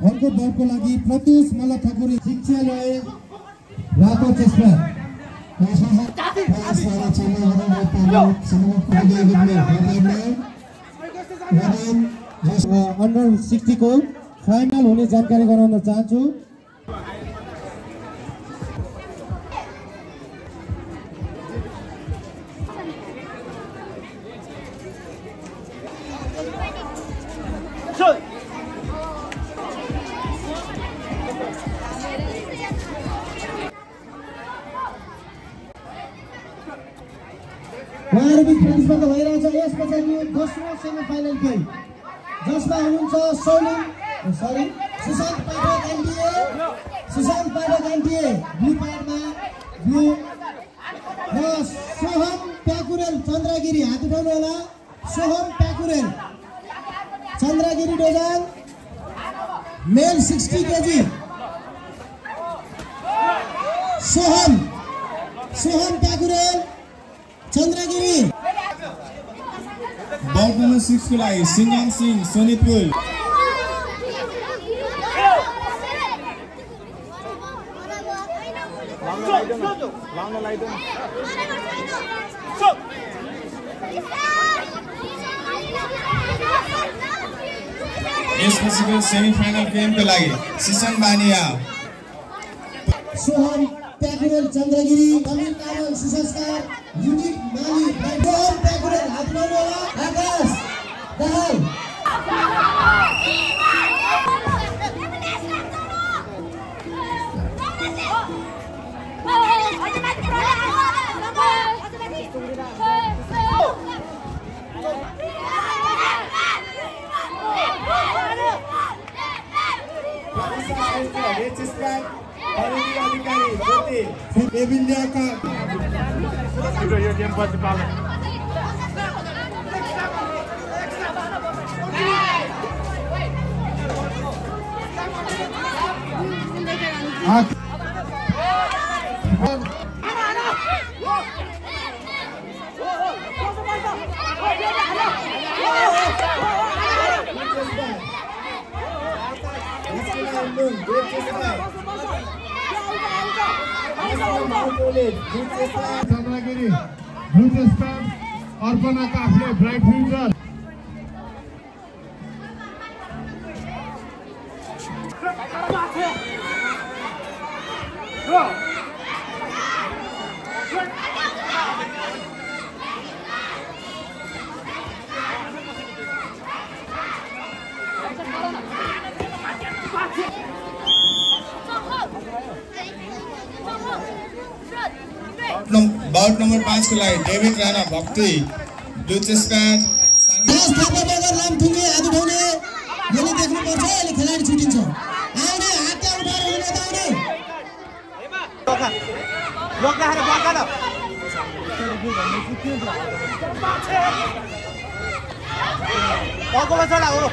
अर्को दलको लागि प्रत्युष मल्ल ठकुरी शिक्षालय रातो चेस्टा अन्डर 60 को फाइनल हुने जानकारी गराउन चाहन्छु। प्रतिस्पर्धा भइरहेछ। यस पछाडि दोस्रो सेमी फाइनल खेल जसमा हुनुहुन्छ सुशान्त पाठक एनटीए ब्लू पायरमा ब्लू र सोहम प्याकुरेल चन्द्रगिरी हात उठाउनु होला। Soham Pyakurel Chandragiri dojang male 60 KG Soham Pyakurel Chandragiri. Bout number 6 को लागि सिंगाङ सिंह सोनितपुर। यसपछिको सेमी फाइनल गेमको लागि सिसन बानिया सोहम प्याकुरेल चन्द्रगिरी अमिर तामाङ सुसंस्कार युनिट माली सोहम प्याकुरेल हात उठाउनु होला। आकाश दाहाल यो गेम पछि पाल्नु चन्द्रगिरी ब्लू चेस्टर Arpana Kafle bright future bout number 5 को लागि डेभिड राणा भक्ति ब्लू चेस्टर नाम ठुङ्गे हात उठाउने मैले देख्नुपर्छ। अहिले खेलाडी छुटिन्छ। आउने हात उठाएर हुने त आउने